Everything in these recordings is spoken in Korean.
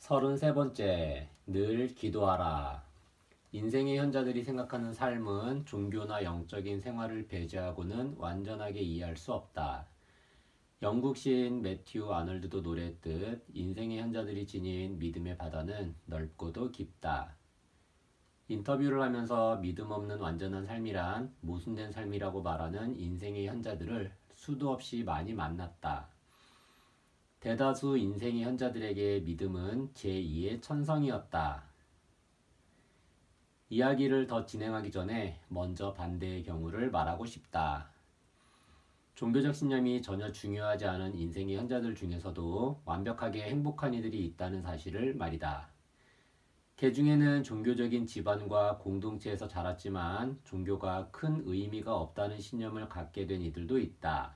33번째, 늘 기도하라. 인생의 현자들이 생각하는 삶은 종교나 영적인 생활을 배제하고는 완전하게 이해할 수 없다. 영국 시인 매튜 아놀드도 노래했듯 인생의 현자들이 지닌 믿음의 바다는 넓고도 깊다. 인터뷰를 하면서 믿음 없는 완전한 삶이란 모순된 삶이라고 말하는 인생의 현자들을 수도 없이 많이 만났다. 대다수 인생의 현자들에게 믿음은 제2의 천성이었다. 이야기를 더 진행하기 전에 먼저 반대의 경우를 말하고 싶다. 종교적 신념이 전혀 중요하지 않은 인생의 현자들 중에서도 완벽하게 행복한 이들이 있다는 사실을 말이다. 개 중에는 종교적인 집안과 공동체에서 자랐지만 종교가 큰 의미가 없다는 신념을 갖게 된 이들도 있다.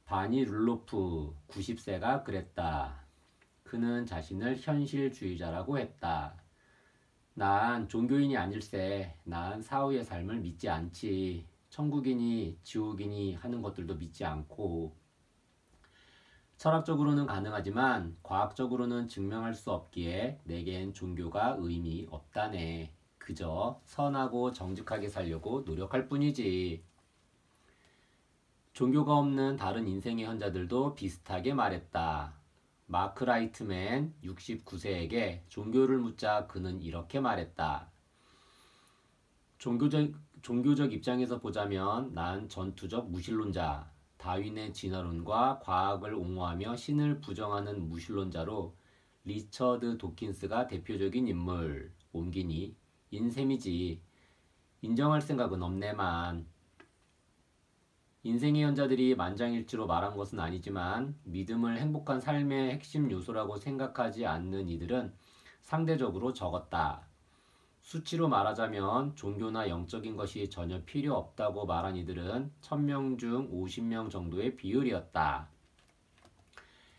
바니 룰로프 90세가 그랬다. 그는 자신을 현실주의자라고 했다. 난 종교인이 아닐세. 난 사후의 삶을 믿지 않지. 천국이니 지옥이니 하는 것들도 믿지 않고. 철학적으로는 가능하지만 과학적으로는 증명할 수 없기에 내겐 종교가 의미 없다네. 그저 선하고 정직하게 살려고 노력할 뿐이지. 종교가 없는 다른 인생의 현자들도 비슷하게 말했다. 마크 라이트맨 69세에게 종교를 묻자 그는 이렇게 말했다. 종교적 입장에서 보자면 난 전투적 무신론자, 다윈의 진화론과 과학을 옹호하며 신을 부정하는 무신론자로 리처드 도킨스가 대표적인 인물, 옮기니 인셈이지. 인정할 생각은 없네만. 인생의 현자들이 만장일치로 말한 것은 아니지만 믿음을 행복한 삶의 핵심 요소라고 생각하지 않는 이들은 상대적으로 적었다. 수치로 말하자면 종교나 영적인 것이 전혀 필요 없다고 말한 이들은 1000명 중 50명 정도의 비율이었다.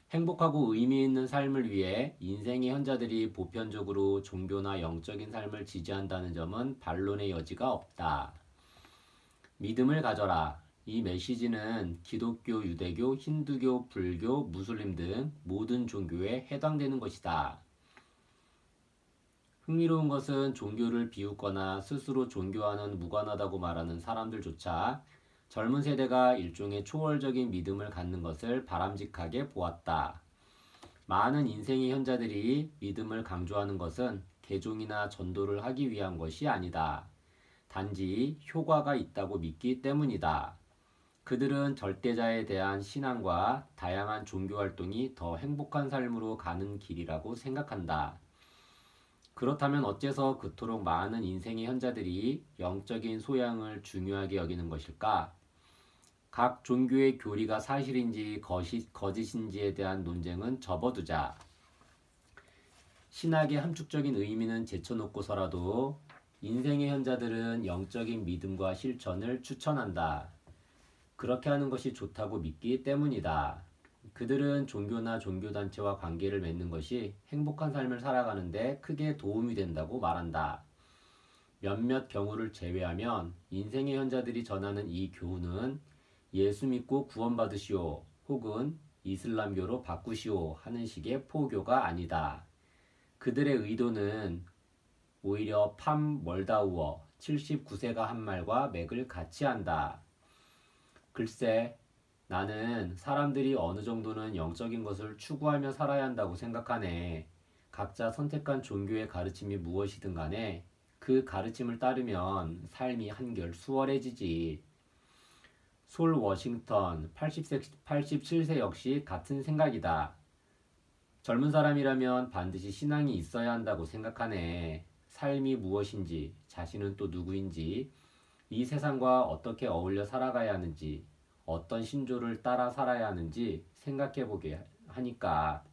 행복하고 의미 있는 삶을 위해 인생의 현자들이 보편적으로 종교나 영적인 삶을 지지한다는 점은 반론의 여지가 없다. 믿음을 가져라. 이 메시지는 기독교, 유대교, 힌두교, 불교, 무슬림 등 모든 종교에 해당되는 것이다. 흥미로운 것은 종교를 비웃거나 스스로 종교와는 무관하다고 말하는 사람들조차 젊은 세대가 일종의 초월적인 믿음을 갖는 것을 바람직하게 보았다. 많은 인생의 현자들이 믿음을 강조하는 것은 개종이나 전도를 하기 위한 것이 아니다. 단지 효과가 있다고 믿기 때문이다. 그들은 절대자에 대한 신앙과 다양한 종교 활동이 더 행복한 삶으로 가는 길이라고 생각한다. 그렇다면 어째서 그토록 많은 인생의 현자들이 영적인 소양을 중요하게 여기는 것일까? 각 종교의 교리가 사실인지 거짓인지에 대한 논쟁은 접어두자. 신학의 함축적인 의미는 제쳐놓고서라도 인생의 현자들은 영적인 믿음과 실천을 추천한다. 그렇게 하는 것이 좋다고 믿기 때문이다. 그들은 종교나 종교단체와 관계를 맺는 것이 행복한 삶을 살아가는 데 크게 도움이 된다고 말한다. 몇몇 경우를 제외하면 인생의 현자들이 전하는 이 교훈은 예수 믿고 구원받으시오 혹은 이슬람교로 바꾸시오 하는 식의 포교가 아니다. 그들의 의도는 오히려 팜 월다우어 79세가 한 말과 맥을 같이 한다. 글쎄, 나는 사람들이 어느 정도는 영적인 것을 추구하며 살아야 한다고 생각하네. 각자 선택한 종교의 가르침이 무엇이든 간에 그 가르침을 따르면 삶이 한결 수월해지지. 솔 워싱턴 87세 역시 같은 생각이다. 젊은 사람이라면 반드시 신앙이 있어야 한다고 생각하네. 삶이 무엇인지, 자신은 또 누구인지, 이 세상과 어떻게 어울려 살아가야 하는지, 어떤 신조를 따라 살아야 하는지 생각해보게 하니까.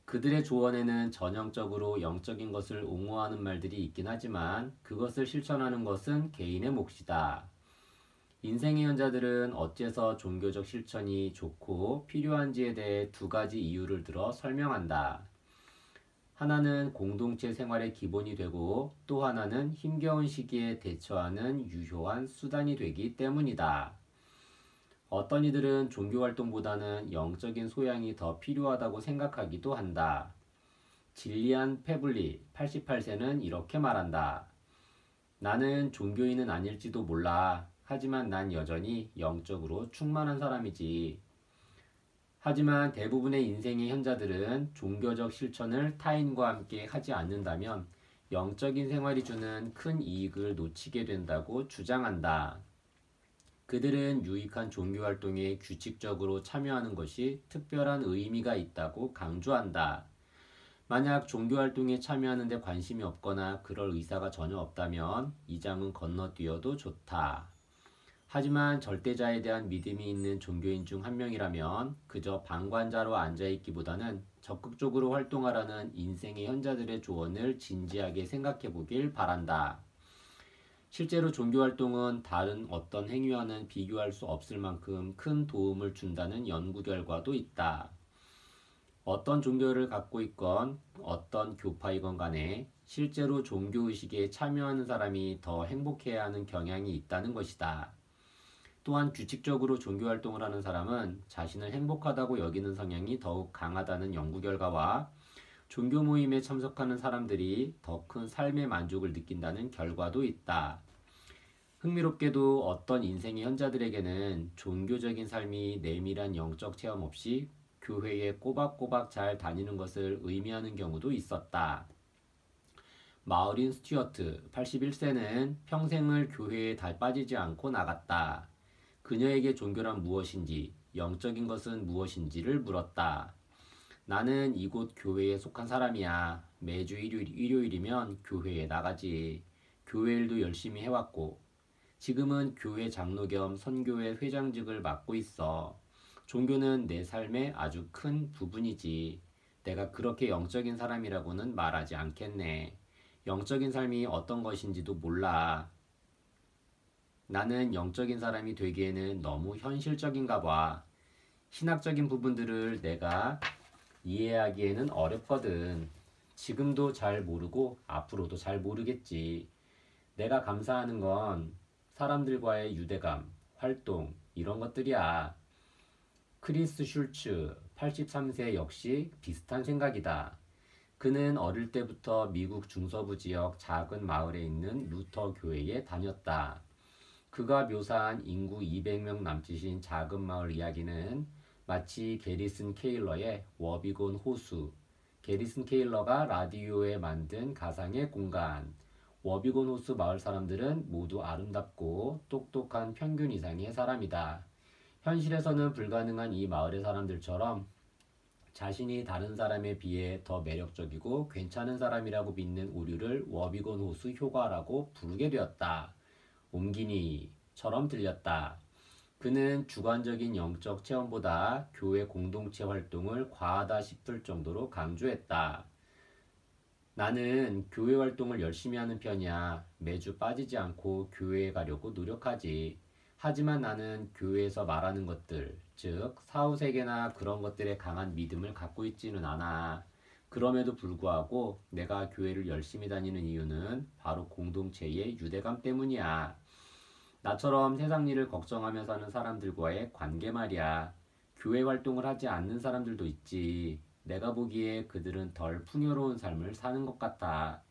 그들의 조언에는 전형적으로 영적인 것을 옹호하는 말들이 있긴 하지만 그것을 실천하는 것은 개인의 몫이다. 인생의 현자들은 어째서 종교적 실천이 좋고 필요한지에 대해 두 가지 이유를 들어 설명한다. 하나는 공동체 생활의 기본이 되고 또 하나는 힘겨운 시기에 대처하는 유효한 수단이 되기 때문이다. 어떤 이들은 종교활동보다는 영적인 소양이 더 필요하다고 생각하기도 한다. 질리안 페블리 88세는 이렇게 말한다. 나는 종교인은 아닐지도 몰라. 하지만 난 여전히 영적으로 충만한 사람이지. 하지만 대부분의 인생의 현자들은 종교적 실천을 타인과 함께 하지 않는다면 영적인 생활이 주는 큰 이익을 놓치게 된다고 주장한다. 그들은 유익한 종교활동에 규칙적으로 참여하는 것이 특별한 의미가 있다고 강조한다. 만약 종교활동에 참여하는 데 관심이 없거나 그럴 의사가 전혀 없다면 이 장은 건너뛰어도 좋다. 하지만 절대자에 대한 믿음이 있는 종교인 중 한 명이라면 그저 방관자로 앉아있기보다는 적극적으로 활동하라는 인생의 현자들의 조언을 진지하게 생각해 보길 바란다. 실제로 종교활동은 다른 어떤 행위와는 비교할 수 없을 만큼 큰 도움을 준다는 연구 결과도 있다. 어떤 종교를 갖고 있건 어떤 교파이건 간에 실제로 종교의식에 참여하는 사람이 더 행복해야 하는 경향이 있다는 것이다. 또한 규칙적으로 종교활동을 하는 사람은 자신을 행복하다고 여기는 성향이 더욱 강하다는 연구 결과와 종교 모임에 참석하는 사람들이 더 큰 삶의 만족을 느낀다는 결과도 있다. 흥미롭게도 어떤 인생의 현자들에게는 종교적인 삶이 내밀한 영적 체험 없이 교회에 꼬박꼬박 잘 다니는 것을 의미하는 경우도 있었다. 마우린 스튜어트 81세는 평생을 교회에 다 빠지지 않고 나갔다. 그녀에게 종교란 무엇인지, 영적인 것은 무엇인지를 물었다. 나는 이곳 교회에 속한 사람이야. 매주 일요일이면 교회에 나가지. 교회 일도 열심히 해왔고, 지금은 교회 장로 겸 선교회 회장직을 맡고 있어. 종교는 내 삶의 아주 큰 부분이지. 내가 그렇게 영적인 사람이라고는 말하지 않겠네. 영적인 삶이 어떤 것인지도 몰라. 나는 영적인 사람이 되기에는 너무 현실적인가 봐. 신학적인 부분들을 내가 이해하기에는 어렵거든. 지금도 잘 모르고 앞으로도 잘 모르겠지. 내가 감사하는 건 사람들과의 유대감, 활동, 이런 것들이야. 크리스 슐츠 83세 역시 비슷한 생각이다. 그는 어릴 때부터 미국 중서부 지역 작은 마을에 있는 루터 교회에 다녔다. 그가 묘사한 인구 200명 남짓인 작은 마을 이야기는 마치 게리슨 케일러의 워비곤 호수, 게리슨 케일러가 라디오에 만든 가상의 공간, 워비곤 호수 마을 사람들은 모두 아름답고 똑똑한 평균 이상의 사람이다. 현실에서는 불가능한 이 마을의 사람들처럼 자신이 다른 사람에 비해 더 매력적이고 괜찮은 사람이라고 믿는 오류를 워비곤 호수 효과라고 부르게 되었다. 옴기니처럼 들렸다. 그는 주관적인 영적 체험보다 교회 공동체 활동을 과하다 싶을 정도로 강조했다. 나는 교회 활동을 열심히 하는 편이야. 매주 빠지지 않고 교회에 가려고 노력하지. 하지만 나는 교회에서 말하는 것들, 즉 사후세계나 그런 것들에 강한 믿음을 갖고 있지는 않아. 그럼에도 불구하고 내가 교회를 열심히 다니는 이유는 바로 공동체의 유대감 때문이야. 나처럼 세상 일을 걱정하며 사는 사람들과의 관계 말이야. 교회 활동을 하지 않는 사람들도 있지. 내가 보기에 그들은 덜 풍요로운 삶을 사는 것 같아.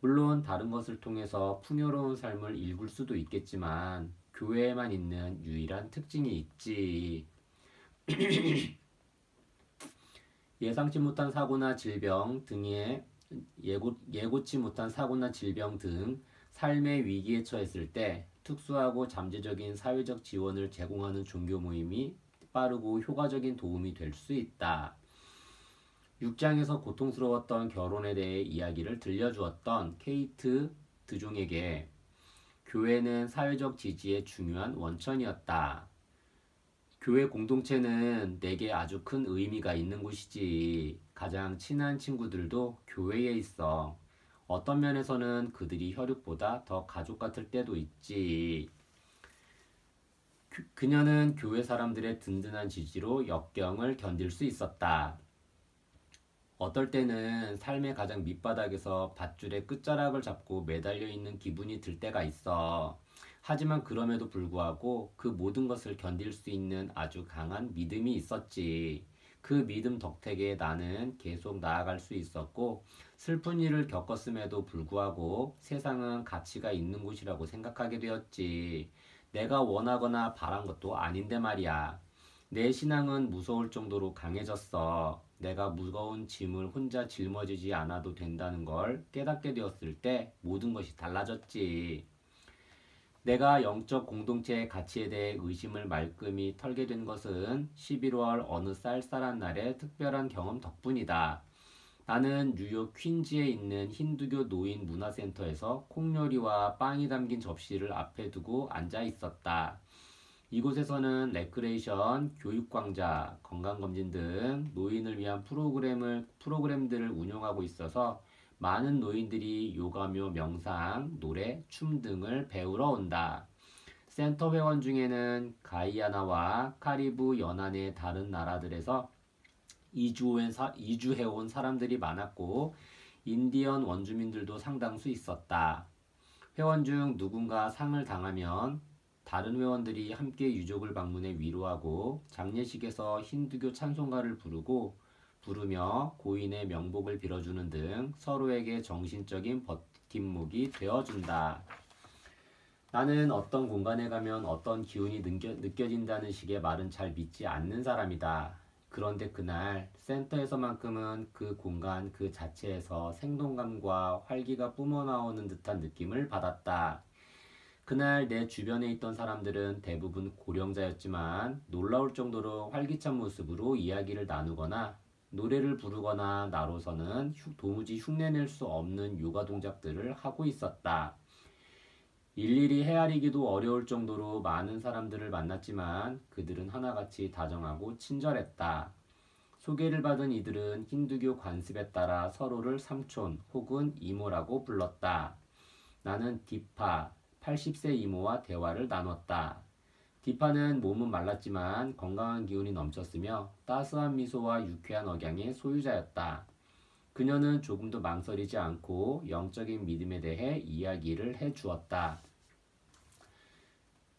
물론 다른 것을 통해서 풍요로운 삶을 일굴 수도 있겠지만 교회에만 있는 유일한 특징이 있지. 예상치 못한 사고나 질병 등의 예고치 못한 사고나 질병 등 삶의 위기에 처했을 때 특수하고 잠재적인 사회적 지원을 제공하는 종교 모임이 빠르고 효과적인 도움이 될 수 있다. 6장에서 고통스러웠던 결혼에 대해 이야기를 들려주었던 케이트 드종에게 교회는 사회적 지지의 중요한 원천이었다. 교회 공동체는 내게 아주 큰 의미가 있는 곳이지. 가장 친한 친구들도 교회에 있어. 어떤 면에서는 그들이 혈육보다 더 가족 같을 때도 있지. 그녀는 교회 사람들의 든든한 지지로 역경을 견딜 수 있었다. 어떨 때는 삶의 가장 밑바닥에서 밧줄의 끝자락을 잡고 매달려 있는 기분이 들 때가 있어. 하지만 그럼에도 불구하고 그 모든 것을 견딜 수 있는 아주 강한 믿음이 있었지. 그 믿음 덕택에 나는 계속 나아갈 수 있었고, 슬픈 일을 겪었음에도 불구하고 세상은 가치가 있는 곳이라고 생각하게 되었지. 내가 원하거나 바란 것도 아닌데 말이야. 내 신앙은 무서울 정도로 강해졌어. 내가 무거운 짐을 혼자 짊어지지 않아도 된다는 걸 깨닫게 되었을 때 모든 것이 달라졌지. 내가 영적 공동체의 가치에 대해 의심을 말끔히 털게 된 것은 11월 어느 쌀쌀한 날의 특별한 경험 덕분이다. 나는 뉴욕 퀸즈에 있는 힌두교 노인 문화센터에서 콩요리와 빵이 담긴 접시를 앞에 두고 앉아 있었다. 이곳에서는 레크레이션, 교육광자, 건강검진 등 노인을 위한 프로그램들을 운영하고 있어서 많은 노인들이 요가며 명상, 노래, 춤 등을 배우러 온다. 센터 회원 중에는 가이아나와 카리브 연안의 다른 나라들에서 이주해온 사람들이 많았고 인디언 원주민들도 상당수 있었다. 회원 중 누군가 상을 당하면 다른 회원들이 함께 유족을 방문해 위로하고 장례식에서 힌두교 찬송가를 부르며 고인의 명복을 빌어주는 등 서로에게 정신적인 버팀목이 되어준다. 나는 어떤 공간에 가면 어떤 기운이 느껴진다는 식의 말은 잘 믿지 않는 사람이다. 그런데 그날 센터에서만큼은 그 공간 그 자체에서 생동감과 활기가 뿜어나오는 듯한 느낌을 받았다. 그날 내 주변에 있던 사람들은 대부분 고령자였지만 놀라울 정도로 활기찬 모습으로 이야기를 나누거나 노래를 부르거나 나로서는 도무지 흉내낼 수 없는 요가 동작들을 하고 있었다. 일일이 헤아리기도 어려울 정도로 많은 사람들을 만났지만 그들은 하나같이 다정하고 친절했다. 소개를 받은 이들은 힌두교 관습에 따라 서로를 삼촌 혹은 이모라고 불렀다. 나는 디파, 80세 이모와 대화를 나눴다. 디파는 몸은 말랐지만 건강한 기운이 넘쳤으며 따스한 미소와 유쾌한 억양의 소유자였다. 그녀는 조금도 망설이지 않고 영적인 믿음에 대해 이야기를 해주었다.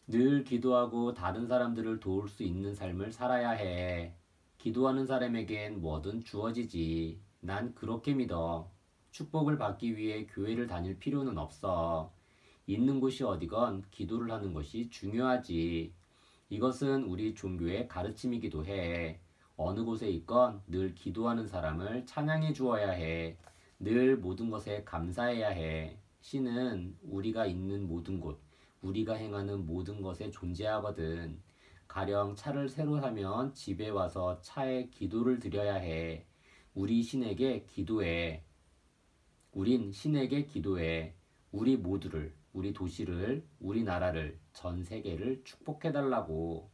늘 기도하고 다른 사람들을 도울 수 있는 삶을 살아야 해. 기도하는 사람에겐 뭐든 주어지지. 난 그렇게 믿어. 축복을 받기 위해 교회를 다닐 필요는 없어. 있는 곳이 어디건 기도를 하는 것이 중요하지. 이것은 우리 종교의 가르침이기도 해. 어느 곳에 있건 늘 기도하는 사람을 찬양해 주어야 해. 늘 모든 것에 감사해야 해. 신은 우리가 있는 모든 곳, 우리가 행하는 모든 것에 존재하거든. 가령 차를 새로 사면 집에 와서 차에 기도를 드려야 해. 우리 신에게 기도해. 우린 신에게 기도해. 우리 모두를, 우리 도시를, 우리나라를, 전 세계를 축복해달라고.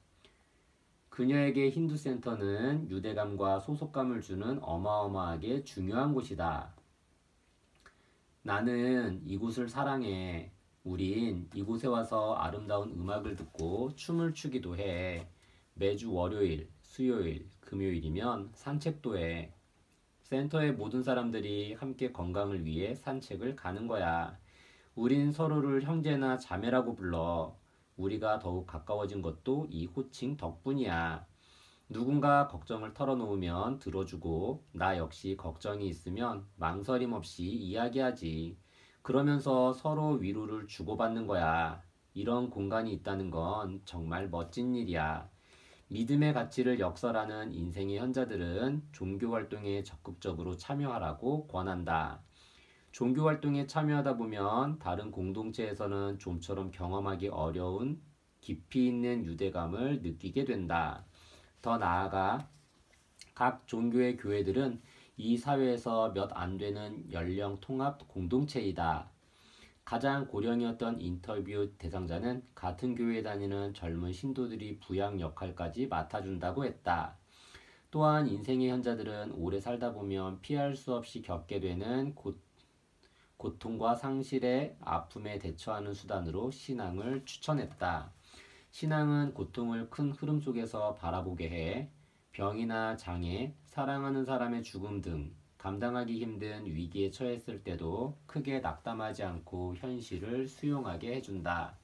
그녀에게 힌두센터는 유대감과 소속감을 주는 어마어마하게 중요한 곳이다. 나는 이곳을 사랑해. 우린 이곳에 와서 아름다운 음악을 듣고 춤을 추기도 해. 매주 월요일, 수요일, 금요일이면 산책도 해. 센터의 모든 사람들이 함께 건강을 위해 산책을 가는 거야. 우린 서로를 형제나 자매라고 불러. 우리가 더욱 가까워진 것도 이 호칭 덕분이야. 누군가 걱정을 털어놓으면 들어주고 나 역시 걱정이 있으면 망설임 없이 이야기하지. 그러면서 서로 위로를 주고받는 거야. 이런 공간이 있다는 건 정말 멋진 일이야. 믿음의 가치를 역설하는 인생의 현자들은 종교 활동에 적극적으로 참여하라고 권한다. 종교 활동에 참여하다 보면 다른 공동체에서는 좀처럼 경험하기 어려운 깊이 있는 유대감을 느끼게 된다. 더 나아가 각 종교의 교회들은 이 사회에서 몇 안 되는 연령 통합 공동체이다. 가장 고령이었던 인터뷰 대상자는 같은 교회에 다니는 젊은 신도들이 부양 역할까지 맡아준다고 했다. 또한 인생의 현자들은 오래 살다 보면 피할 수 없이 겪게 되는 고통과 상실의 아픔에 대처하는 수단으로 신앙을 추천했다. 신앙은 고통을 큰 흐름 속에서 바라보게 해 병이나 장애, 사랑하는 사람의 죽음 등 감당하기 힘든 위기에 처했을 때도 크게 낙담하지 않고 현실을 수용하게 해준다.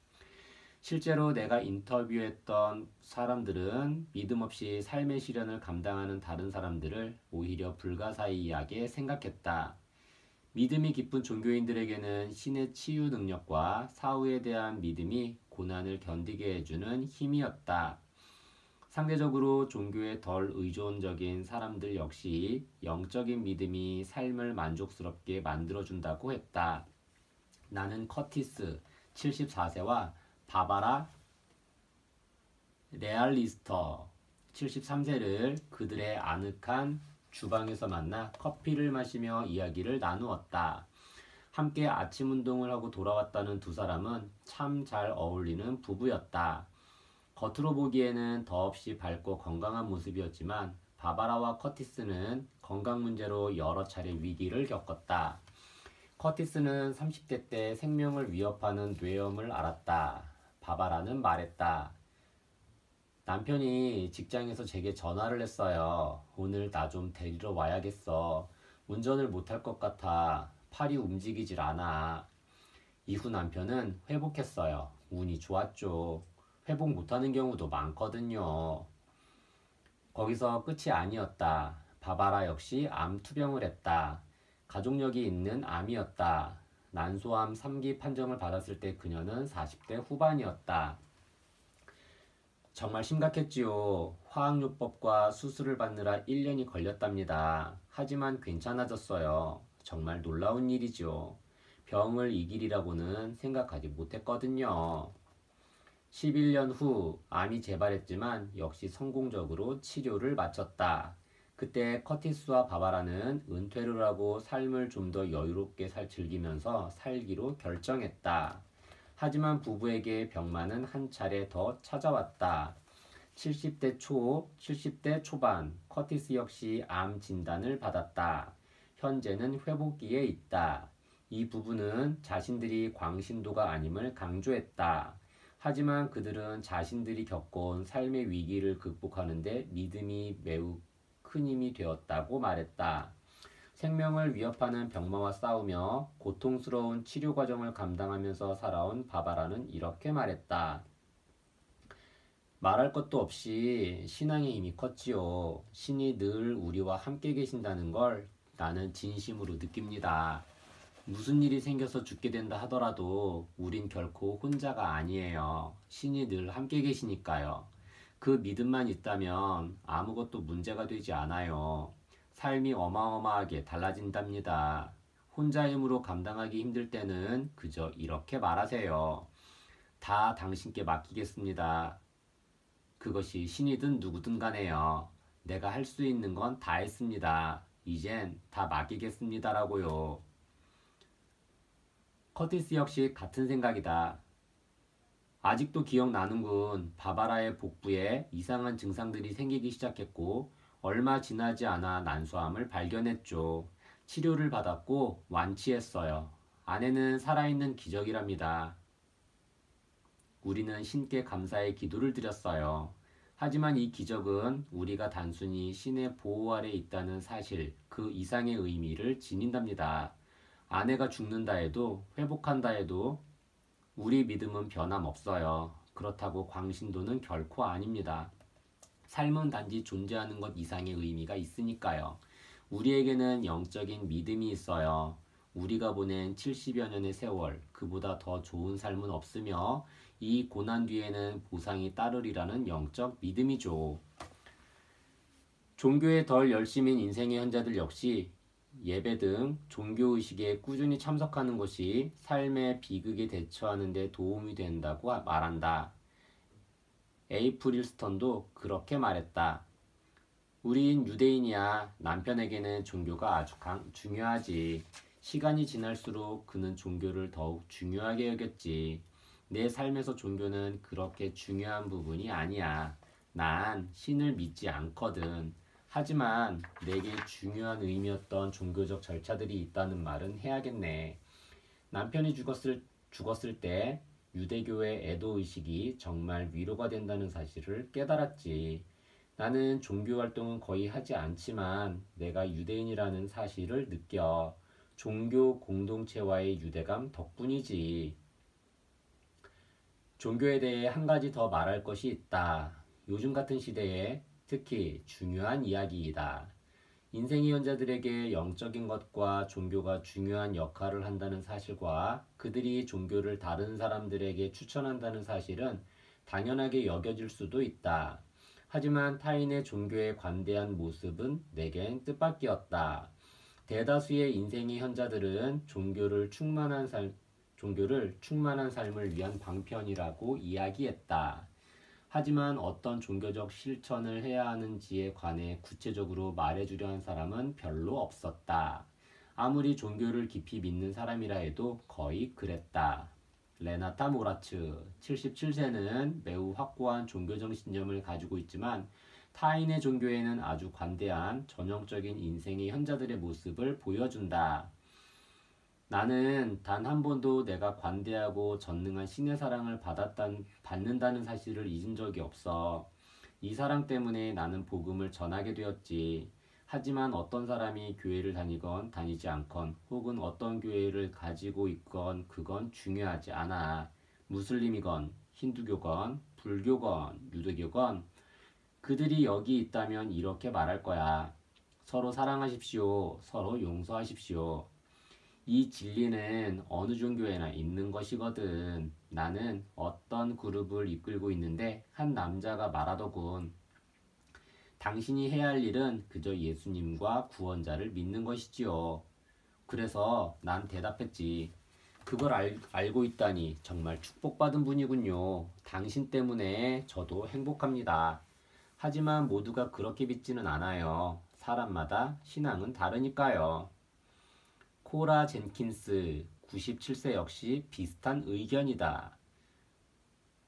실제로 내가 인터뷰했던 사람들은 믿음 없이 삶의 시련을 감당하는 다른 사람들을 오히려 불가사의하게 생각했다. 믿음이 깊은 종교인들에게는 신의 치유 능력과 사후에 대한 믿음이 고난을 견디게 해주는 힘이었다. 상대적으로 종교에 덜 의존적인 사람들 역시 영적인 믿음이 삶을 만족스럽게 만들어준다고 했다. 나는 커티스 74세와 바바라 레알리스터 73세를 그들의 아늑한 주방에서 만나 커피를 마시며 이야기를 나누었다. 함께 아침 운동을 하고 돌아왔다는 두 사람은 참 잘 어울리는 부부였다. 겉으로 보기에는 더없이 밝고 건강한 모습이었지만 바바라와 커티스는 건강 문제로 여러 차례 위기를 겪었다. 커티스는 30대 때 생명을 위협하는 뇌염을 앓았다. 바바라는 말했다. 남편이 직장에서 제게 전화를 했어요. 오늘 나 좀 데리러 와야겠어. 운전을 못할 것 같아. 팔이 움직이질 않아. 이후 남편은 회복했어요. 운이 좋았죠. 회복 못하는 경우도 많거든요. 거기서 끝이 아니었다. 바바라 역시 암 투병을 했다. 가족력이 있는 암이었다. 난소암 3기 판정을 받았을 때 그녀는 40대 후반이었다. 정말 심각했지요. 화학요법과 수술을 받느라 1년이 걸렸답니다. 하지만 괜찮아졌어요. 정말 놀라운 일이죠. 병을 이길이라고는 생각하지 못했거든요. 11년 후 암이 재발했지만 역시 성공적으로 치료를 마쳤다. 그때 커티스와 바바라는 은퇴를 하고 삶을 좀 더 여유롭게 즐기면서 살기로 결정했다. 하지만 부부에게 병만은 한 차례 더 찾아왔다. 70대 초, 70대 초반, 커티스 역시 암 진단을 받았다. 현재는 회복기에 있다. 이 부부는 자신들이 광신도가 아님을 강조했다. 하지만 그들은 자신들이 겪어온 삶의 위기를 극복하는 데 믿음이 매우 큰 힘이 되었다고 말했다. 생명을 위협하는 병마와 싸우며 고통스러운 치료 과정을 감당하면서 살아온 바바라는 이렇게 말했다. 말할 것도 없이 신앙의 힘이 컸지요. 신이 늘 우리와 함께 계신다는 걸 나는 진심으로 느낍니다. 무슨 일이 생겨서 죽게 된다 하더라도 우린 결코 혼자가 아니에요. 신이 늘 함께 계시니까요. 그 믿음만 있다면 아무것도 문제가 되지 않아요. 삶이 어마어마하게 달라진답니다. 혼자 힘으로 감당하기 힘들 때는 그저 이렇게 말하세요. 다 당신께 맡기겠습니다. 그것이 신이든 누구든 간에요. 내가 할 수 있는 건 다 했습니다. 이젠 다 맡기겠습니다라고요. 커티스 역시 같은 생각이다. 아직도 기억나는군. 바바라의 복부에 이상한 증상들이 생기기 시작했고 얼마 지나지 않아 난소암을 발견했죠. 치료를 받았고 완치했어요. 아내는 살아있는 기적이랍니다. 우리는 신께 감사의 기도를 드렸어요. 하지만 이 기적은 우리가 단순히 신의 보호 아래 있다는 사실, 그 이상의 의미를 지닌답니다. 아내가 죽는다 해도 회복한다 해도 우리 믿음은 변함없어요. 그렇다고 광신도는 결코 아닙니다. 삶은 단지 존재하는 것 이상의 의미가 있으니까요. 우리에게는 영적인 믿음이 있어요. 우리가 보낸 70여 년의 세월, 그보다 더 좋은 삶은 없으며 이 고난 뒤에는 보상이 따르리라는 영적 믿음이죠. 종교에 덜 열심인 인생의 현자들 역시 예배 등 종교의식에 꾸준히 참석하는 것이 삶의 비극에 대처하는 데 도움이 된다고 말한다. 에이프릴 스턴도 그렇게 말했다. 우린 유대인이야. 남편에게는 종교가 아주 중요하지. 시간이 지날수록 그는 종교를 더욱 중요하게 여겼지. 내 삶에서 종교는 그렇게 중요한 부분이 아니야. 난 신을 믿지 않거든. 하지만 내게 중요한 의미였던 종교적 절차들이 있다는 말은 해야겠네. 남편이 죽었을 때 유대교의 애도의식이 정말 위로가 된다는 사실을 깨달았지. 나는 종교 활동은 거의 하지 않지만 내가 유대인이라는 사실을 느껴. 종교 공동체와의 유대감 덕분이지. 종교에 대해 한 가지 더 말할 것이 있다. 요즘 같은 시대에 특히 중요한 이야기이다. 인생의 현자들에게 영적인 것과 종교가 중요한 역할을 한다는 사실과 그들이 종교를 다른 사람들에게 추천한다는 사실은 당연하게 여겨질 수도 있다. 하지만 타인의 종교에 관대한 모습은 내겐 뜻밖이었다. 대다수의 인생의 현자들은 종교를 충만한 삶을 위한 방편이라고 이야기했다. 하지만 어떤 종교적 실천을 해야 하는지에 관해 구체적으로 말해주려 한 사람은 별로 없었다. 아무리 종교를 깊이 믿는 사람이라 해도 거의 그랬다. 레나타 모라츠, 77세는 매우 확고한 종교적 신념을 가지고 있지만 타인의 종교에는 아주 관대한 전형적인 인생의 현자들의 모습을 보여준다. 나는 단 한 번도 내가 관대하고 전능한 신의 사랑을 받는다는 사실을 잊은 적이 없어. 이 사랑 때문에 나는 복음을 전하게 되었지. 하지만 어떤 사람이 교회를 다니건 다니지 않건 혹은 어떤 교회를 가지고 있건 그건 중요하지 않아. 무슬림이건 힌두교건 불교건 유대교건 그들이 여기 있다면 이렇게 말할 거야. 서로 사랑하십시오. 서로 용서하십시오. 이 진리는 어느 종교에나 있는 것이거든. 나는 어떤 그룹을 이끌고 있는데 한 남자가 말하더군. 당신이 해야 할 일은 그저 예수님과 구원자를 믿는 것이지요. 그래서 난 대답했지. 그걸 알고 있다니 정말 축복받은 분이군요. 당신 때문에 저도 행복합니다. 하지만 모두가 그렇게 믿지는 않아요. 사람마다 신앙은 다르니까요. 코라 젠킨스 97세 역시 비슷한 의견이다.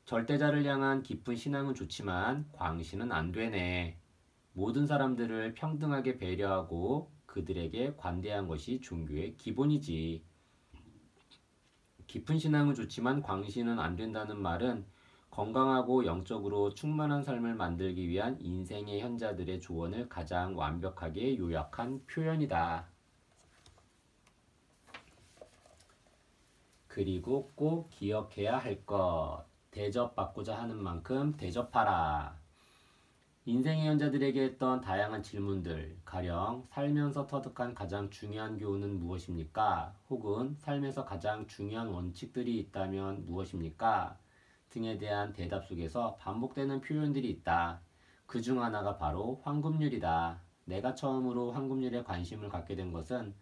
절대자를 향한 깊은 신앙은 좋지만 광신은 안 되네. 모든 사람들을 평등하게 배려하고 그들에게 관대한 것이 종교의 기본이지. 깊은 신앙은 좋지만 광신은 안 된다는 말은 건강하고 영적으로 충만한 삶을 만들기 위한 인생의 현자들의 조언을 가장 완벽하게 요약한 표현이다. 그리고 꼭 기억해야 할 것. 대접받고자 하는 만큼 대접하라. 인생의 현자들에게 했던 다양한 질문들, 가령 살면서 터득한 가장 중요한 교훈은 무엇입니까? 혹은 삶에서 가장 중요한 원칙들이 있다면 무엇입니까? 등에 대한 대답 속에서 반복되는 표현들이 있다. 그 중 하나가 바로 황금률이다. 내가 처음으로 황금률에 관심을 갖게 된 것은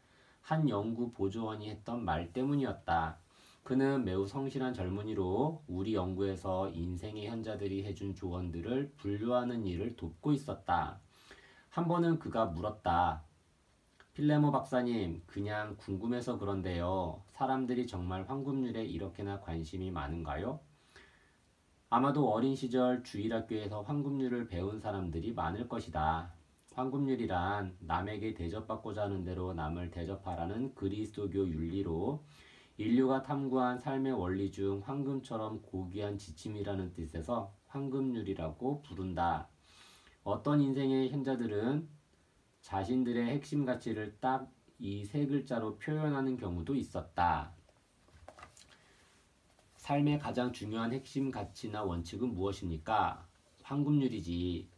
한 연구 보조원이 했던 말 때문이었다. 그는 매우 성실한 젊은이로 우리 연구에서 인생의 현자들이 해준 조언들을 분류하는 일을 돕고 있었다. 한 번은 그가 물었다. 필레모 박사님, 그냥 궁금해서 그런데요. 사람들이 정말 황금률에 이렇게나 관심이 많은가요? 아마도 어린 시절 주일학교에서 황금률을 배운 사람들이 많을 것이다. 황금률이란 남에게 대접받고자 하는 대로 남을 대접하라는 그리스도교 윤리로 인류가 탐구한 삶의 원리 중 황금처럼 고귀한 지침이라는 뜻에서 황금률이라고 부른다. 어떤 인생의 현자들은 자신들의 핵심 가치를 딱 이 세 글자로 표현하는 경우도 있었다. 삶의 가장 중요한 핵심 가치나 원칙은 무엇입니까? 황금률이지.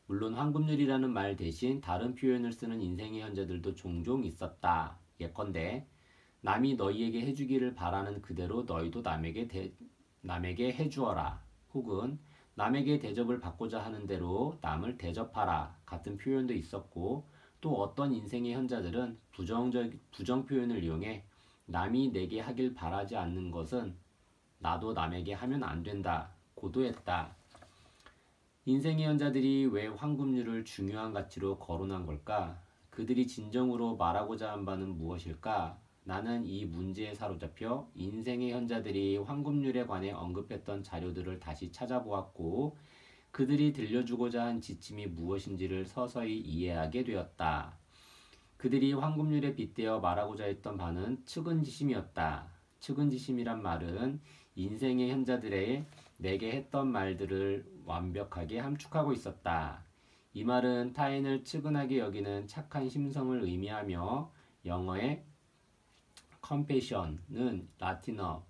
물론 황금률이라는 말 대신 다른 표현을 쓰는 인생의 현자들도 종종 있었다. 예컨대 남이 너희에게 해주기를 바라는 그대로 너희도 남에게 해주어라. 혹은 남에게 대접을 받고자 하는 대로 남을 대접하라. 같은 표현도 있었고 또 어떤 인생의 현자들은 부정 표현을 이용해 남이 내게 하길 바라지 않는 것은 나도 남에게 하면 안 된다. 고도했다. 인생의 현자들이 왜 황금률을 중요한 가치로 거론한 걸까? 그들이 진정으로 말하고자 한 바는 무엇일까? 나는 이 문제에 사로잡혀 인생의 현자들이 황금률에 관해 언급했던 자료들을 다시 찾아보았고 그들이 들려주고자 한 지침이 무엇인지를 서서히 이해하게 되었다. 그들이 황금률에 빗대어 말하고자 했던 바는 측은지심이었다. 측은지심이란 말은 인생의 현자들의 내게 했던 말들을 완벽하게 함축하고 있었다. 이 말은 타인을 측은하게 여기는 착한 심성을 의미하며 영어의 compassion은 라틴어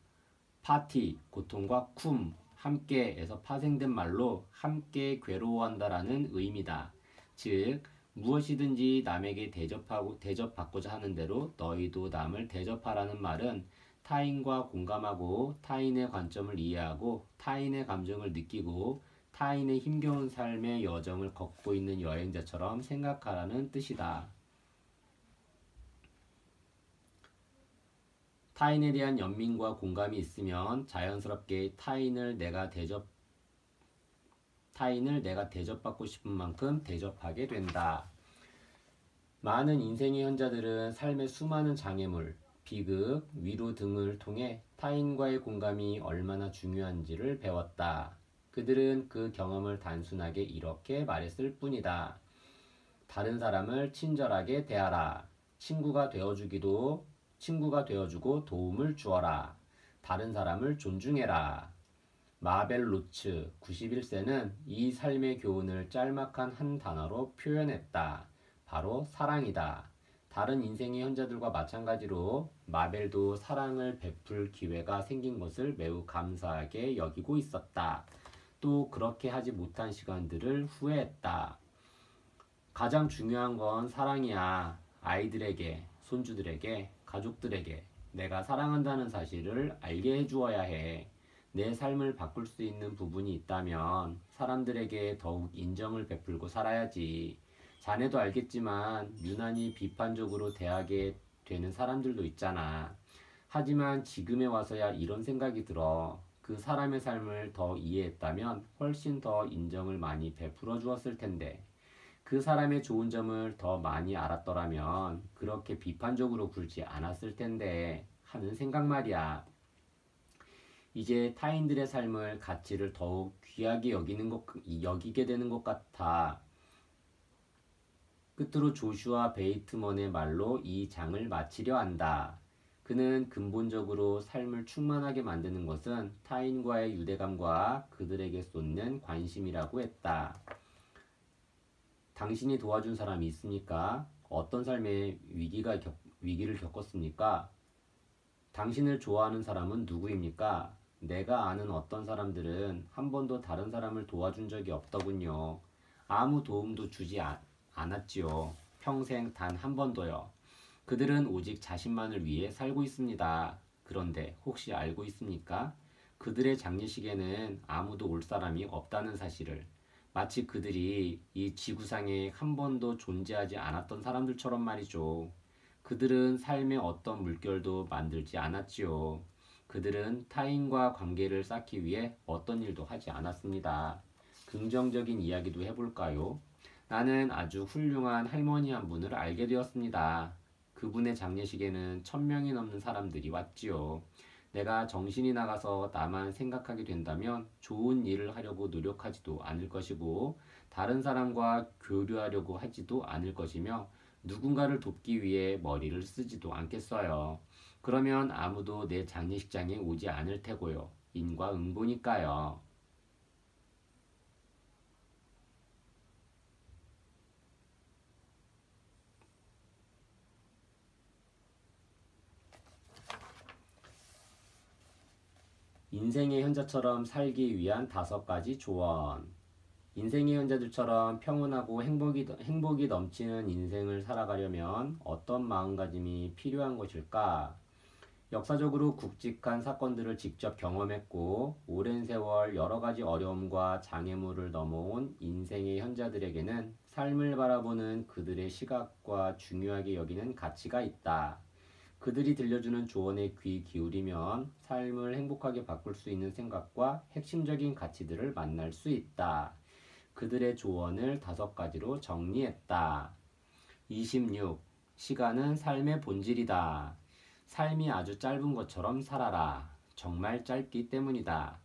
파티, 고통과 쿰, 함께에서 파생된 말로 함께 괴로워한다라는 의미다. 즉 무엇이든지 남에게 대접받고자 하는 대로 너희도 남을 대접하라는 말은 타인과 공감하고 타인의 관점을 이해하고 타인의 감정을 느끼고 타인의 힘겨운 삶의 여정을 걷고 있는 여행자처럼 생각하라는 뜻이다. 타인에 대한 연민과 공감이 있으면 자연스럽게 타인을 내가 대접받고 싶은 만큼 대접하게 된다. 많은 인생의 현자들은 삶의 수많은 장애물, 비극, 위로 등을 통해 타인과의 공감이 얼마나 중요한지를 배웠다. 그들은 그 경험을 단순하게 이렇게 말했을 뿐이다. 다른 사람을 친절하게 대하라. 친구가 되어주고 도움을 주어라. 다른 사람을 존중해라. 마벨 로츠 91세는 이 삶의 교훈을 짤막한 한 단어로 표현했다. 바로 사랑이다. 다른 인생의 현자들과 마찬가지로 마벨도 사랑을 베풀 기회가 생긴 것을 매우 감사하게 여기고 있었다. 또 그렇게 하지 못한 시간들을 후회했다. 가장 중요한 건 사랑이야. 아이들에게, 손주들에게, 가족들에게 내가 사랑한다는 사실을 알게 해주어야 해. 내 삶을 바꿀 수 있는 부분이 있다면 사람들에게 더욱 인정을 베풀고 살아야지. 자네도 알겠지만 유난히 비판적으로 대하게 되는 사람들도 있잖아. 하지만 지금에 와서야 이런 생각이 들어. 그 사람의 삶을 더 이해했다면 훨씬 더 인정을 많이 베풀어 주었을 텐데. 그 사람의 좋은 점을 더 많이 알았더라면 그렇게 비판적으로 굴지 않았을 텐데 하는 생각 말이야. 이제 타인들의 삶을 가치를 더욱 귀하게 여기게 되는 것 같아. 끝으로 조슈아 베이트먼의 말로 이 장을 마치려 한다. 그는 근본적으로 삶을 충만하게 만드는 것은 타인과의 유대감과 그들에게 쏟는 관심이라고 했다. 당신이 도와준 사람이 있습니까? 어떤 삶의 위기를 겪었습니까? 당신을 좋아하는 사람은 누구입니까? 내가 아는 어떤 사람들은 한 번도 다른 사람을 도와준 적이 없더군요. 아무 도움도 주지 않았지요. 평생 단 한 번도요. 그들은 오직 자신만을 위해 살고 있습니다. 그런데 혹시 알고 있습니까? 그들의 장례식에는 아무도 올 사람이 없다는 사실을. 마치 그들이 이 지구상에 한 번도 존재하지 않았던 사람들처럼 말이죠. 그들은 삶의 어떤 물결도 만들지 않았지요. 그들은 타인과 관계를 쌓기 위해 어떤 일도 하지 않았습니다. 긍정적인 이야기도 해볼까요? 나는 아주 훌륭한 할머니 한 분을 알게 되었습니다. 그분의 장례식에는 1000명이 넘는 사람들이 왔지요. 내가 정신이 나가서 나만 생각하게 된다면 좋은 일을 하려고 노력하지도 않을 것이고 다른 사람과 교류하려고 하지도 않을 것이며 누군가를 돕기 위해 머리를 쓰지도 않겠어요. 그러면 아무도 내 장례식장에 오지 않을 테고요. 인과응보니까요. 인생의 현자처럼 살기 위한 5가지 조언. 인생의 현자들처럼 평온하고 행복이 넘치는 인생을 살아가려면 어떤 마음가짐이 필요한 것일까? 역사적으로 굵직한 사건들을 직접 경험했고 오랜 세월 여러 가지 어려움과 장애물을 넘어온 인생의 현자들에게는 삶을 바라보는 그들의 시각과 중요하게 여기는 가치가 있다. 그들이 들려주는 조언에 귀 기울이면 삶을 행복하게 바꿀 수 있는 생각과 핵심적인 가치들을 만날 수 있다. 그들의 조언을 5가지로 정리했다. 26. 시간은 삶의 본질이다. 삶이 아주 짧은 것처럼 살아라. 정말 짧기 때문이다.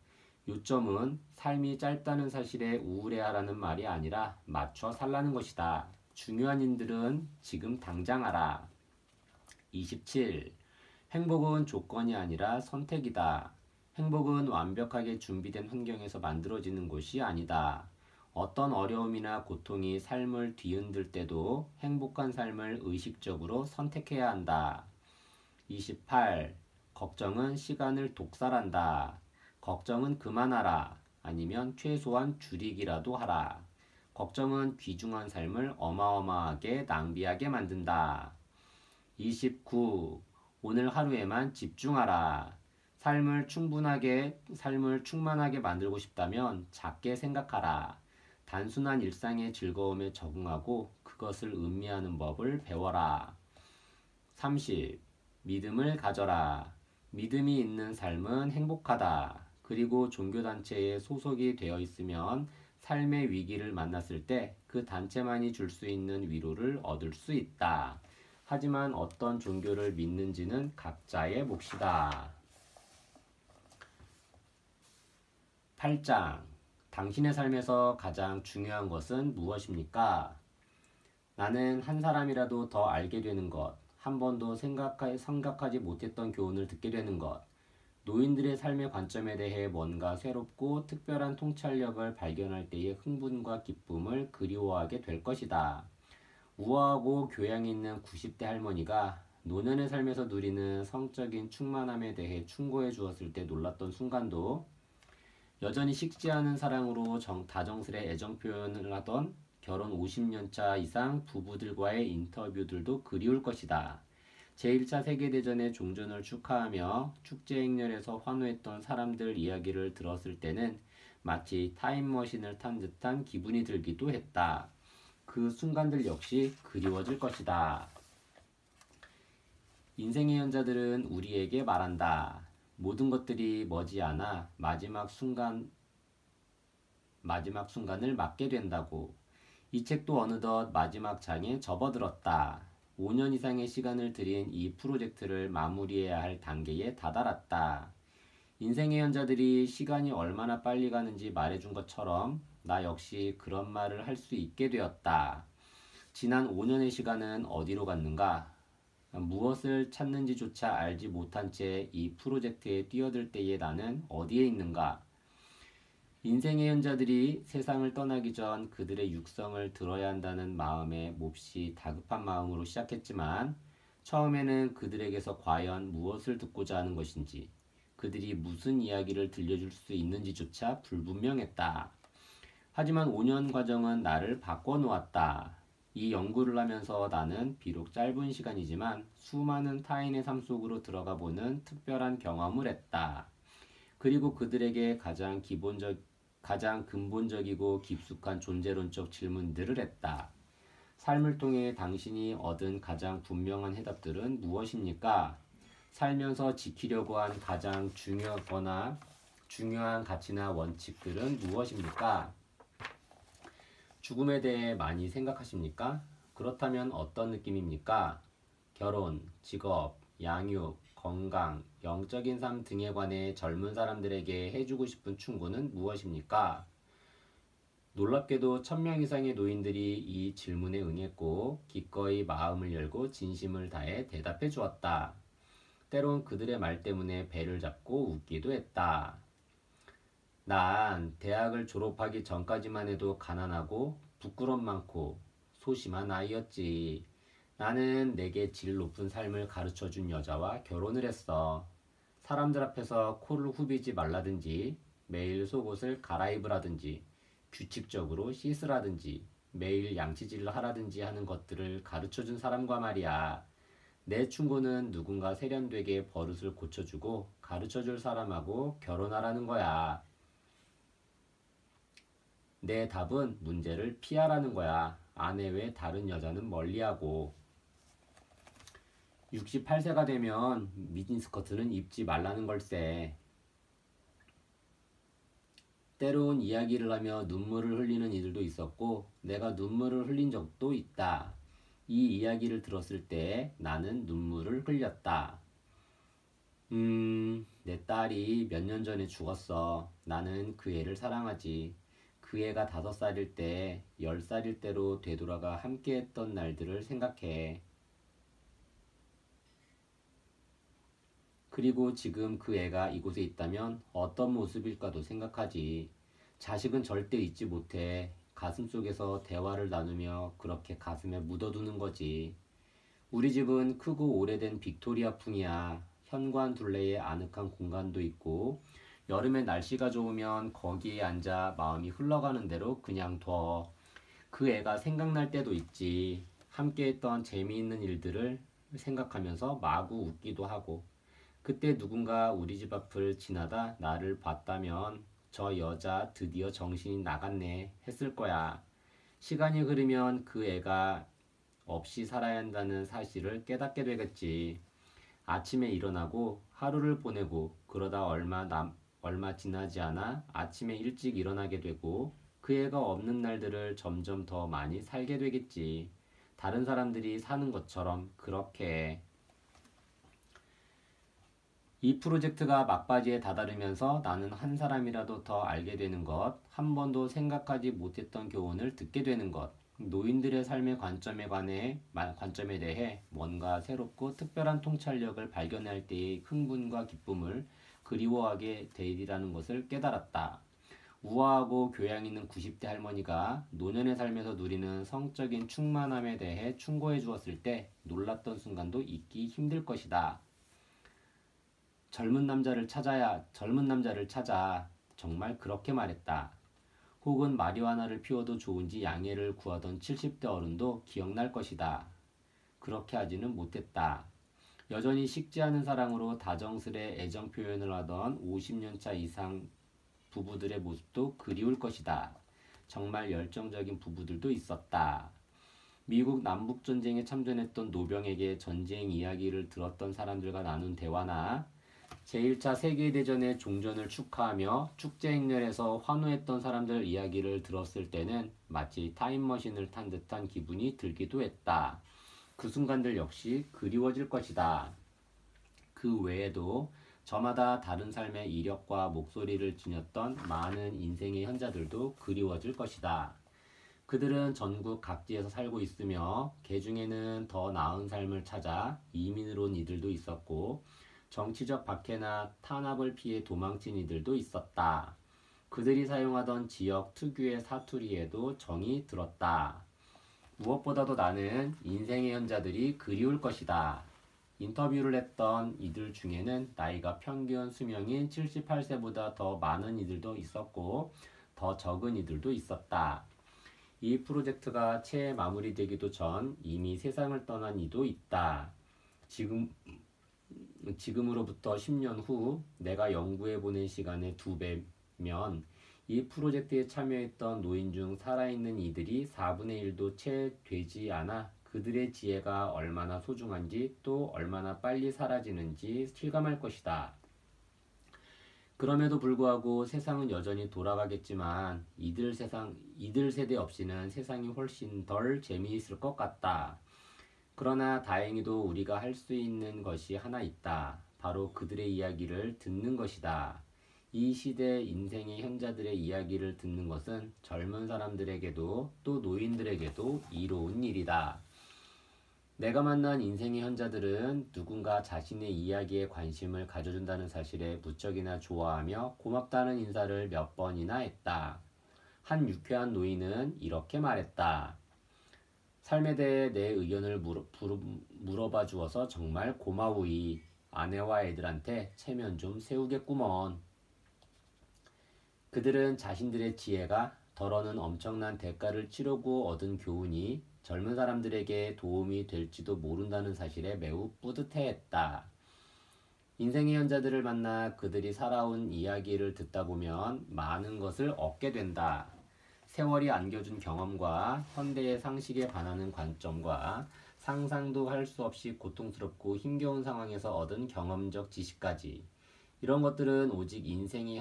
요점은 삶이 짧다는 사실에 우울해하라는 말이 아니라 맞춰 살라는 것이다. 중요한 일들은 지금 당장 하라. 27. 행복은 조건이 아니라 선택이다. 행복은 완벽하게 준비된 환경에서 만들어지는 것이 아니다. 어떤 어려움이나 고통이 삶을 뒤흔들 때도 행복한 삶을 의식적으로 선택해야 한다. 28. 걱정은 시간을 독살한다. 걱정은 그만하라. 아니면 최소한 줄이기라도 하라. 걱정은 귀중한 삶을 어마어마하게 낭비하게 만든다. 29. 오늘 하루에만 집중하라. 삶을 충만하게 만들고 싶다면 작게 생각하라. 단순한 일상의 즐거움에 적응하고 그것을 음미하는 법을 배워라. 30. 믿음을 가져라. 믿음이 있는 삶은 행복하다. 그리고 종교단체에 소속이 되어 있으면 삶의 위기를 만났을 때 그 단체만이 줄 수 있는 위로를 얻을 수 있다. 하지만 어떤 종교를 믿는지는 각자의 몫이다. 8장. 당신의 삶에서 가장 중요한 것은 무엇입니까? 나는 한 사람이라도 더 알게 되는 것, 한 번도 생각하지 못했던 교훈을 듣게 되는 것, 노인들의 삶의 관점에 대해 뭔가 새롭고 특별한 통찰력을 발견할 때의 흥분과 기쁨을 그리워하게 될 것이다. 우아하고 교양 있는 90대 할머니가 노년의 삶에서 누리는 성적인 충만함에 대해 충고해 주었을 때 놀랐던 순간도, 여전히 식지 않은 사랑으로 다정스레 애정 표현을 하던 결혼 50년차 이상 부부들과의 인터뷰들도 그리울 것이다. 제1차 세계대전의 종전을 축하하며 축제 행렬에서 환호했던 사람들 이야기를 들었을 때는 마치 타임머신을 탄 듯한 기분이 들기도 했다. 그 순간들 역시 그리워질 것이다. 인생의 현자들은 우리에게 말한다. 모든 것들이 머지않아 마지막 순간을 맞게 된다고. 이 책도 어느덧 마지막 장에 접어들었다. 5년 이상의 시간을 들인 이 프로젝트를 마무리해야 할 단계에 다다랐다. 인생의 현자들이 시간이 얼마나 빨리 가는지 말해준 것처럼 나 역시 그런 말을 할 수 있게 되었다. 지난 5년의 시간은 어디로 갔는가? 무엇을 찾는지조차 알지 못한 채 이 프로젝트에 뛰어들 때의 나는 어디에 있는가? 인생의 현자들이 세상을 떠나기 전 그들의 육성을 들어야 한다는 마음에 몹시 다급한 마음으로 시작했지만 처음에는 그들에게서 과연 무엇을 듣고자 하는 것인지, 그들이 무슨 이야기를 들려줄 수 있는지조차 불분명했다. 하지만 5년 과정은 나를 바꿔놓았다. 이 연구를 하면서 나는 비록 짧은 시간이지만 수많은 타인의 삶 속으로 들어가 보는 특별한 경험을 했다. 그리고 그들에게 가장 근본적이고 깊숙한 존재론적 질문들을 했다. 삶을 통해 당신이 얻은 가장 분명한 해답들은 무엇입니까? 살면서 지키려고 한 가장 중요한 가치나 원칙들은 무엇입니까? 죽음에 대해 많이 생각하십니까? 그렇다면 어떤 느낌입니까? 결혼, 직업, 양육, 건강, 영적인 삶 등에 관해 젊은 사람들에게 해주고 싶은 충고는 무엇입니까? 놀랍게도 1000명 이상의 노인들이 이 질문에 응했고 기꺼이 마음을 열고 진심을 다해 대답해 주었다. 때론 그들의 말 때문에 배를 잡고 웃기도 했다. 난 대학을 졸업하기 전까지만 해도 가난하고 부끄럼 많고 소심한 아이였지. 나는 내게 질 높은 삶을 가르쳐준 여자와 결혼을 했어. 사람들 앞에서 코를 후비지 말라든지, 매일 속옷을 갈아입으라든지, 규칙적으로 씻으라든지, 매일 양치질을 하라든지 하는 것들을 가르쳐준 사람과 말이야. 내 충고는 누군가 세련되게 버릇을 고쳐주고 가르쳐줄 사람하고 결혼하라는 거야. 내 답은 문제를 피하라는 거야. 아내 외 다른 여자는 멀리하고. 68세가 되면 미니스커트는 입지 말라는 걸세. 때론 이야기를 하며 눈물을 흘리는 이들도 있었고 내가 눈물을 흘린 적도 있다. 이 이야기를 들었을 때 나는 눈물을 흘렸다. 내 딸이 몇 년 전에 죽었어. 나는 그 애를 사랑하지. 그 애가 5살일 때, 10살일 때로 되돌아가 함께했던 날들을 생각해. 그리고 지금 그 애가 이곳에 있다면 어떤 모습일까도 생각하지. 자식은 절대 잊지 못해. 가슴속에서 대화를 나누며 그렇게 가슴에 묻어두는 거지. 우리 집은 크고 오래된 빅토리아풍이야. 현관 둘레에 아늑한 공간도 있고 여름에 날씨가 좋으면 거기에 앉아 마음이 흘러가는 대로 그냥 둬. 그 애가 생각날 때도 있지. 함께했던 재미있는 일들을 생각하면서 마구 웃기도 하고. 그때 누군가 우리 집 앞을 지나다 나를 봤다면 저 여자 드디어 정신이 나갔네 했을 거야. 시간이 흐르면 그 애가 없이 살아야 한다는 사실을 깨닫게 되겠지. 아침에 일어나고 하루를 보내고 그러다 얼마 지나지 않아 아침에 일찍 일어나게 되고 그 애가 없는 날들을 점점 더 많이 살게 되겠지. 다른 사람들이 사는 것처럼 그렇게. 이 프로젝트가 막바지에 다다르면서 나는 한 사람이라도 더 알게 되는 것, 한 번도 생각하지 못했던 교훈을 듣게 되는 것, 노인들의 삶의 관점에 대해 뭔가 새롭고 특별한 통찰력을 발견할 때의 흥분과 기쁨을 그리워하게 되리라는 것을 깨달았다. 우아하고 교양 있는 90대 할머니가 노년의 삶에서 누리는 성적인 충만함에 대해 충고해 주었을 때 놀랐던 순간도 잊기 힘들 것이다. 젊은 남자를 찾아. 정말 그렇게 말했다. 혹은 마리화나를 피워도 좋은지 양해를 구하던 70대 어른도 기억날 것이다. 그렇게 하지는 못했다. 여전히 식지 않은 사랑으로 다정스레 애정 표현을 하던 50년차 이상 부부들의 모습도 그리울 것이다. 정말 열정적인 부부들도 있었다. 미국 남북전쟁에 참전했던 노병에게 전쟁 이야기를 들었던 사람들과 나눈 대화나 제1차 세계대전의 종전을 축하하며 축제 행렬에서 환호했던 사람들 이야기를 들었을 때는 마치 타임머신을 탄 듯한 기분이 들기도 했다. 그 순간들 역시 그리워질 것이다. 그 외에도 저마다 다른 삶의 이력과 목소리를 지녔던 많은 인생의 현자들도 그리워질 것이다. 그들은 전국 각지에서 살고 있으며 개 중에는 더 나은 삶을 찾아 이민으로 온 이들도 있었고 정치적 박해나 탄압을 피해 도망친 이들도 있었다. 그들이 사용하던 지역 특유의 사투리에도 정이 들었다. 무엇보다도 나는 인생의 현자들이 그리울 것이다. 인터뷰를 했던 이들 중에는 나이가 평균 수명인 78세보다 더 많은 이들도 있었고 더 적은 이들도 있었다. 이 프로젝트가 채 마무리되기도 전 이미 세상을 떠난 이도 있다. 지금으로부터 10년 후 내가 연구해 보낸 시간의 2배면 이 프로젝트에 참여했던 노인 중 살아있는 이들이 4분의 1도 채 되지 않아 그들의 지혜가 얼마나 소중한지 또 얼마나 빨리 사라지는지 실감할 것이다. 그럼에도 불구하고 세상은 여전히 돌아가겠지만 이들 세대 없이는 세상이 훨씬 덜 재미있을 것 같다. 그러나 다행히도 우리가 할 수 있는 것이 하나 있다. 바로 그들의 이야기를 듣는 것이다. 이 시대 인생의 현자들의 이야기를 듣는 것은 젊은 사람들에게도 또 노인들에게도 이로운 일이다. 내가 만난 인생의 현자들은 누군가 자신의 이야기에 관심을 가져준다는 사실에 무척이나 좋아하며 고맙다는 인사를 몇 번이나 했다. 한 유쾌한 노인은 이렇게 말했다. 삶에 대해 내 의견을 물어봐 주어서 정말 고마우이. 아내와 애들한테 체면 좀 세우겠구먼. 그들은 자신들의 지혜가 덜어는 엄청난 대가를 치르고 얻은 교훈이 젊은 사람들에게 도움이 될지도 모른다는 사실에 매우 뿌듯해했다. 인생의 현자들을 만나 그들이 살아온 이야기를 듣다 보면 많은 것을 얻게 된다. 세월이 안겨준 경험과 현대의 상식에 반하는 관점과 상상도 할 수 없이 고통스럽고 힘겨운 상황에서 얻은 경험적 지식까지. 이런 것들은 오직 인생의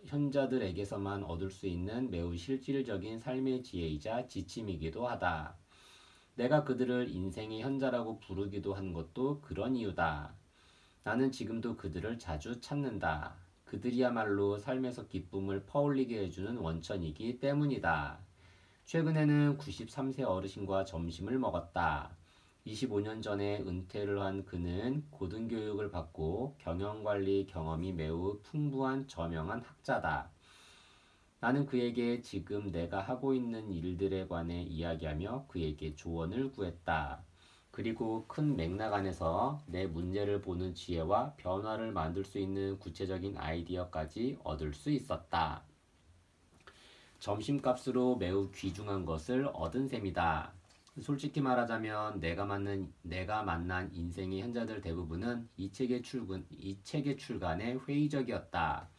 현자들에게서만 얻을 수 있는 매우 실질적인 삶의 지혜이자 지침이기도 하다. 내가 그들을 인생의 현자라고 부르기도 한 것도 그런 이유다. 나는 지금도 그들을 자주 찾는다. 그들이야말로 삶에서 기쁨을 퍼올리게 해주는 원천이기 때문이다. 최근에는 93세 어르신과 점심을 먹었다. 25년 전에 은퇴를 한 그는 고등교육을 받고 경영관리 경험이 매우 풍부한 저명한 학자다. 나는 그에게 지금 내가 하고 있는 일들에 관해 이야기하며 그에게 조언을 구했다. 그리고 큰 맥락 안에서 내 문제를 보는 지혜와 변화를 만들 수 있는 구체적인 아이디어까지 얻을 수 있었다. 점심값으로 매우 귀중한 것을 얻은 셈이다. 솔직히 말하자면 내가 만난 인생의 현자들 대부분은 이 책의 출간에 회의적이었다.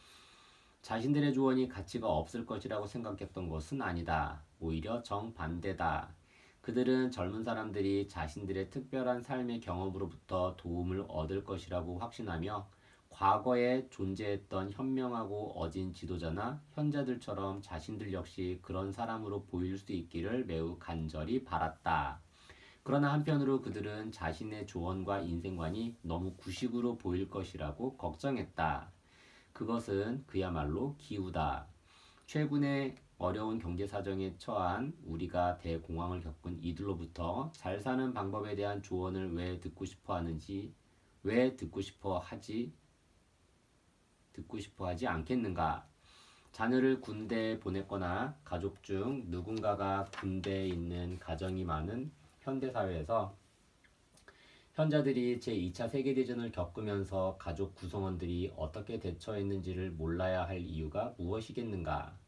자신들의 조언이 가치가 없을 것이라고 생각했던 것은 아니다. 오히려 정반대다. 그들은 젊은 사람들이 자신들의 특별한 삶의 경험으로부터 도움을 얻을 것이라고 확신하며 과거에 존재했던 현명하고 어진 지도자나 현자들처럼 자신들 역시 그런 사람으로 보일 수 있기를 매우 간절히 바랐다. 그러나 한편으로 그들은 자신의 조언과 인생관이 너무 구식으로 보일 것이라고 걱정했다. 그것은 그야말로 기우다. 최근에 어려운 경제 사정에 처한 우리가 대공황을 겪은 이들로부터 잘 사는 방법에 대한 조언을 왜 듣고 싶어 하지 않겠는가? 자녀를 군대에 보냈거나 가족 중 누군가가 군대에 있는 가정이 많은 현대사회에서 현자들이 제2차 세계대전을 겪으면서 가족 구성원들이 어떻게 대처했는지를 몰라야 할 이유가 무엇이겠는가?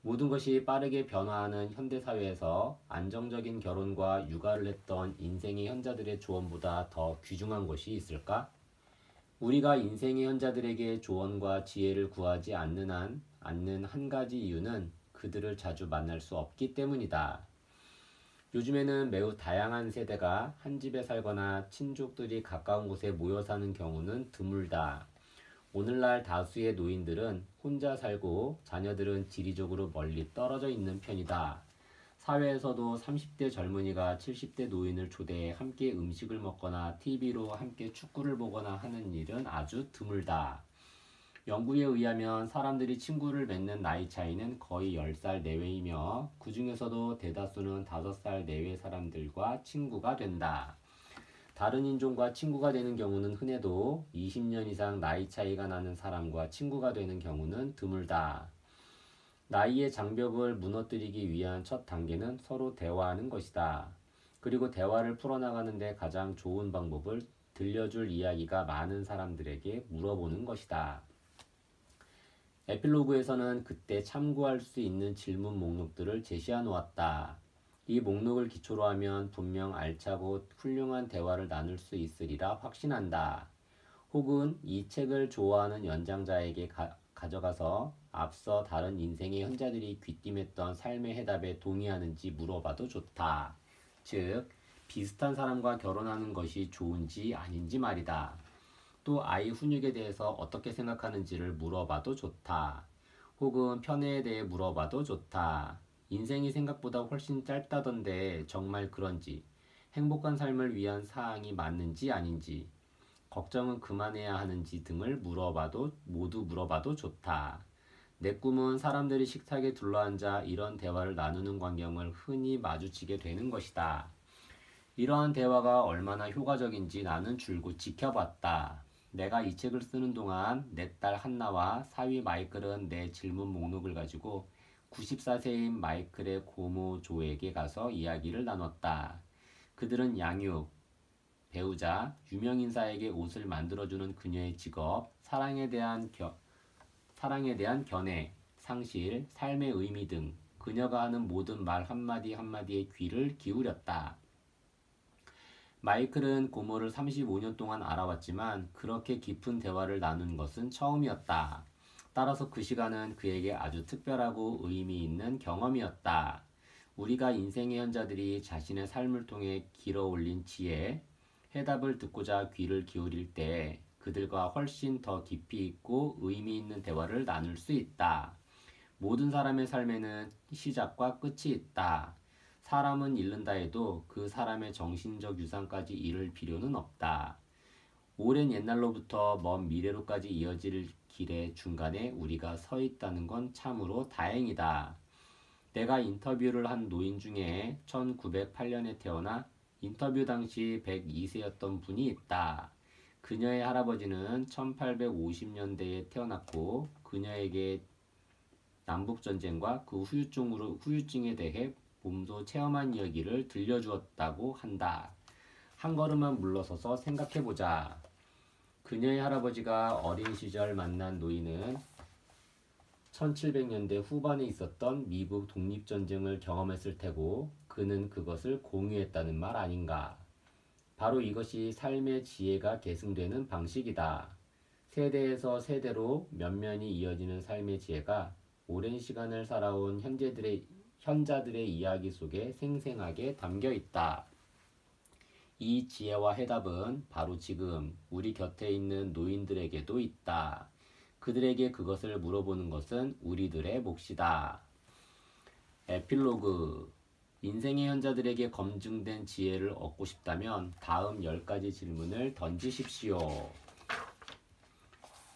모든 것이 빠르게 변화하는 현대사회에서 안정적인 결혼과 육아를 했던 인생의 현자들의 조언보다 더 귀중한 것이 있을까? 우리가 인생의 현자들에게 조언과 지혜를 구하지 않는 한 가지 이유는 그들을 자주 만날 수 없기 때문이다. 요즘에는 매우 다양한 세대가 한 집에 살거나 친족들이 가까운 곳에 모여 사는 경우는 드물다. 오늘날 다수의 노인들은 혼자 살고 자녀들은 지리적으로 멀리 떨어져 있는 편이다. 사회에서도 30대 젊은이가 70대 노인을 초대해 함께 음식을 먹거나 TV로 함께 축구를 보거나 하는 일은 아주 드물다. 연구에 의하면 사람들이 친구를 맺는 나이 차이는 거의 10살 내외이며 그 중에서도 대다수는 5살 내외 사람들과 친구가 된다. 다른 인종과 친구가 되는 경우는 흔해도 20년 이상 나이 차이가 나는 사람과 친구가 되는 경우는 드물다. 나이의 장벽을 무너뜨리기 위한 첫 단계는 서로 대화하는 것이다. 그리고 대화를 풀어나가는 데 가장 좋은 방법을 들려줄 이야기가 많은 사람들에게 물어보는 것이다. 에필로그에서는 그때 참고할 수 있는 질문 목록들을 제시해 놓았다. 이 목록을 기초로 하면 분명 알차고 훌륭한 대화를 나눌 수 있으리라 확신한다. 혹은 이 책을 좋아하는 연장자에게 가져가서 앞서 다른 인생의 현자들이 귀띔했던 삶의 해답에 동의하는지 물어봐도 좋다. 즉, 비슷한 사람과 결혼하는 것이 좋은지 아닌지 말이다. 또 아이 훈육에 대해서 어떻게 생각하는지를 물어봐도 좋다. 혹은 편애에 대해 물어봐도 좋다. 인생이 생각보다 훨씬 짧다던데 정말 그런지, 행복한 삶을 위한 사항이 맞는지 아닌지, 걱정은 그만해야 하는지 등을 모두 물어봐도 좋다. 내 꿈은 사람들이 식탁에 둘러앉아 이런 대화를 나누는 광경을 흔히 마주치게 되는 것이다. 이러한 대화가 얼마나 효과적인지 나는 줄곧 지켜봤다. 내가 이 책을 쓰는 동안 내 딸 한나와 사위 마이클은 내 질문 목록을 가지고 94세인 마이클의 고모 조에게 가서 이야기를 나눴다. 그들은 양육, 배우자, 유명인사에게 옷을 만들어주는 그녀의 직업, 사랑에 대한 견해, 상실, 삶의 의미 등 그녀가 하는 모든 말 한마디 한마디에 귀를 기울였다. 마이클은 고모를 35년 동안 알아왔지만 그렇게 깊은 대화를 나눈 것은 처음이었다. 따라서 그 시간은 그에게 아주 특별하고 의미 있는 경험이었다. 우리가 인생의 현자들이 자신의 삶을 통해 길어올린 지혜, 해답을 듣고자 귀를 기울일 때 그들과 훨씬 더 깊이 있고 의미 있는 대화를 나눌 수 있다. 모든 사람의 삶에는 시작과 끝이 있다. 사람은 잃는다 해도 그 사람의 정신적 유산까지 잃을 필요는 없다. 오랜 옛날로부터 먼 미래로까지 이어질 길의 중간에 우리가 서 있다는 건 참으로 다행이다. 내가 인터뷰를 한 노인 중에 1908년에 태어나 인터뷰 당시 102세였던 분이 있다. 그녀의 할아버지는 1850년대에 태어났고 그녀에게 남북전쟁과 그 후유증에 대해 몸소 체험한 이야기를 들려주었다고 한다. 한 걸음만 물러서서 생각해보자. 그녀의 할아버지가 어린 시절 만난 노인은 1700년대 후반에 있었던 미국 독립전쟁을 경험했을 테고 그는 그것을 공유했다는 말 아닌가. 바로 이것이 삶의 지혜가 계승되는 방식이다. 세대에서 세대로 면면이 이어지는 삶의 지혜가 오랜 시간을 살아온 현자들의 이야기 속에 생생하게 담겨 있다. 이 지혜와 해답은 바로 지금 우리 곁에 있는 노인들에게도 있다. 그들에게 그것을 물어보는 것은 우리들의 몫이다. 에필로그. 인생의 현자들에게 검증된 지혜를 얻고 싶다면 다음 10가지 질문을 던지십시오.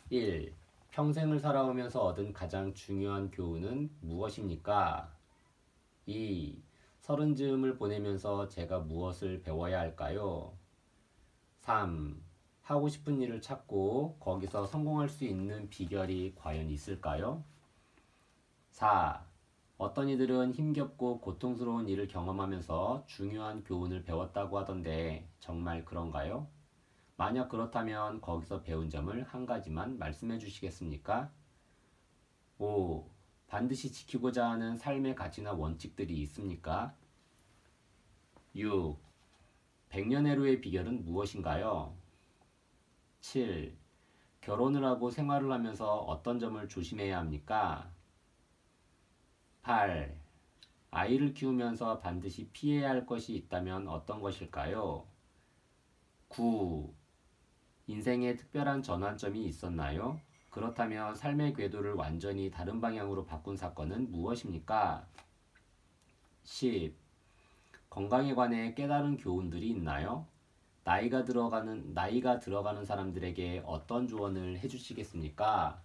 1. 평생을 살아오면서 얻은 가장 중요한 교훈은 무엇입니까? 2. 서른 즈음을 보내면서 제가 무엇을 배워야 할까요? 3. 하고 싶은 일을 찾고 거기서 성공할 수 있는 비결이 과연 있을까요? 4. 어떤 이들은 힘겹고 고통스러운 일을 경험하면서 중요한 교훈을 배웠다고 하던데 정말 그런가요? 만약 그렇다면 거기서 배운 점을 한 가지만 말씀해 주시겠습니까? 5. 반드시 지키고자 하는 삶의 가치나 원칙들이 있습니까? 6. 100년 해로의 비결은 무엇인가요? 7. 결혼을 하고 생활을 하면서 어떤 점을 조심해야 합니까? 8. 아이를 키우면서 반드시 피해야 할 것이 있다면 어떤 것일까요? 9. 인생에 특별한 전환점이 있었나요? 그렇다면 삶의 궤도를 완전히 다른 방향으로 바꾼 사건은 무엇입니까? 10. 건강에 관해 깨달은 교훈들이 있나요? 나이가 들어가는 사람들에게 어떤 조언을 해주시겠습니까?